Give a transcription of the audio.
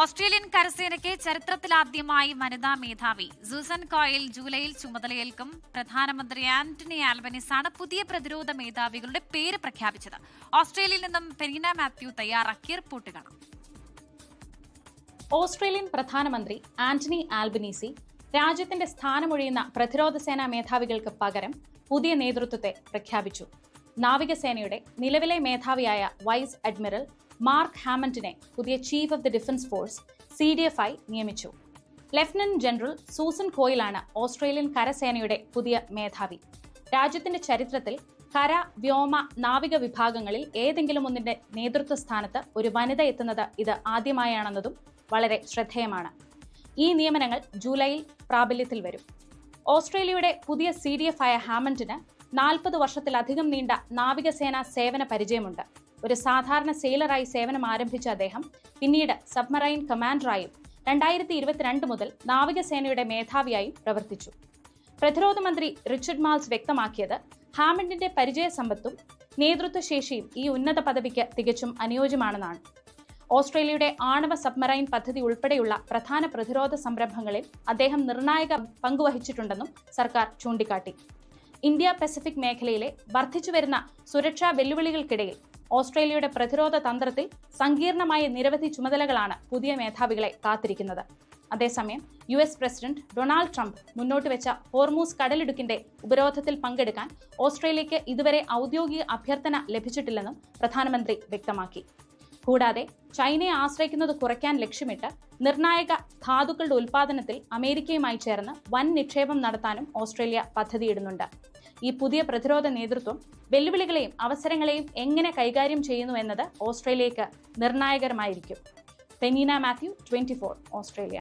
Australian കരസേനയ്ക്ക് ചരിത്രത്തിലാദ്യമായി വനിതാ മേധാവി സൂസൻ കോയിൽ ജൂലൈയിൽ ചുമതലയേൽക്കും. പ്രധാനമന്ത്രി ആന്റണി ആൽബനീസാണ് പുതിയ പ്രതിരോധ മേധാവികളുടെ പേര് പ്രഖ്യാപിച്ചത്. ഓസ്ട്രേലിയയിൽ നിന്നും പെനീന മാത്യു തയ്യാറാക്കിയ റിപ്പോർട്ട് കാണാം. ഓസ്ട്രേലിയൻ പ്രധാനമന്ത്രി ആന്റണി ആൽബനീസി രാജ്യത്തിന്റെ സ്ഥാനമൊഴിയുന്ന പ്രതിരോധ സേനാ മേധാവികൾക്ക് പകരം പുതിയ നേതൃത്വത്തെ പ്രഖ്യാപിച്ചു. നാവികസേനയുടെ നിലവിലെ മേധാവിയായ വൈസ് അഡ്മിറൽ മാർക്ക് ഹാമണ്ടിനെ പുതിയ chief of the defence force CDF ആയി നിയമിച്ചു. ലഫ്റ്റനന്റ് ജനറൽ സൂസൻ കോയിലാണ് ഓസ്ട്രേലിയൻ കരസേനയുടെ പുതിയ മേധാവി. രാജ്യത്തിന്റെ ചരിത്രത്തിൽ കര, വ്യോമ, നാവിക വിഭാഗങ്ങളിൽ ഏതെങ്കിലും ഒന്നിന്റെ നേതൃത്വ സ്ഥാനത്ത് ഒരു വനിത എത്തുന്നത് ഇത് ആദ്യമായാണെന്നതും വളരെ ശ്രദ്ധേയമാണ്. ഈ നിയമനങ്ങൾ ജൂലൈയിൽ പ്രാബല്യത്തിൽ വരും. ഓസ്ട്രേലിയയുടെ പുതിയ CDF ആയ ഹാമണ്ടിന് 40 വർഷത്തിലധികം നീണ്ട നാവികസേനാ സേവന പരിചയമുണ്ട്. ഒരു സാധാരണ സെയിലറായി സേവനം ആരംഭിച്ച അദ്ദേഹം പിന്നീട് സബ്മറൈൻ കമാൻഡറായും 2022 മുതൽ നാവികസേനയുടെ മേധാവിയായും പ്രവർത്തിച്ചു. പ്രതിരോധ മന്ത്രി റിച്ചർഡ് മാൾസ് വ്യക്തമാക്കിയത് ഹാമണ്ടിന്റെ പരിചയസമ്പത്തും നേതൃത്വശേഷിയും ഈ ഉന്നത പദവിക്ക് തികച്ചും അനുയോജ്യമാണെന്നാണ്. ഓസ്ട്രേലിയയുടെ ആണവ സബ്മറൈൻ പദ്ധതി ഉൾപ്പെടെയുള്ള പ്രധാന പ്രതിരോധ സംരംഭങ്ങളിൽ അദ്ദേഹം നിർണായക പങ്കുവഹിച്ചിട്ടുണ്ടെന്നും സർക്കാർ ചൂണ്ടിക്കാട്ടി. ഇന്ത്യ പസഫിക് മേഖലയിലെ വർദ്ധിച്ചുവരുന്ന സുരക്ഷാ വെല്ലുവിളികൾക്കിടയിൽ ഓസ്ട്രേലിയയുടെ പ്രതിരോധ തന്ത്രത്തിൽ സങ്കീർണമായ നിരവധി ചുമതലകളാണ് പുതിയ മേധാവികളെ കാത്തിരിക്കുന്നത്. അതേസമയം US പ്രസിഡന്റ് ഡൊണാൾഡ് ട്രംപ് മുന്നോട്ട് വെച്ച ഹോർമൂസ് കടലിടുക്കിന്റെ ഉപരോധത്തിൽ പങ്കെടുക്കാൻ ഓസ്ട്രേലിയയ്ക്ക് ഇതുവരെ ഔദ്യോഗിക അഭ്യർത്ഥന ലഭിച്ചിട്ടില്ലെന്നും പ്രധാനമന്ത്രി വ്യക്തമാക്കി. കൂടാതെ ചൈനയെ ആശ്രയിക്കുന്നത് കുറയ്ക്കാൻ ലക്ഷ്യമിട്ട് നിർണായക ധാതുക്കളുടെ ഉൽപ്പാദനത്തിൽ അമേരിക്കയുമായി ചേർന്ന് വൻ നിക്ഷേപം നടത്താനും ഓസ്ട്രേലിയ പദ്ധതിയിടുന്നുണ്ട്. ഈ പുതിയ പ്രതിരോധ നേതൃത്വം വെല്ലുവിളികളെയും അവസരങ്ങളെയും എങ്ങനെ കൈകാര്യം ചെയ്യുന്നു എന്നത് ഓസ്ട്രേലിയയ്ക്ക് നിർണായകരമായിരിക്കും. പെനീന മാത്യു, 24 ഓസ്ട്രേലിയ.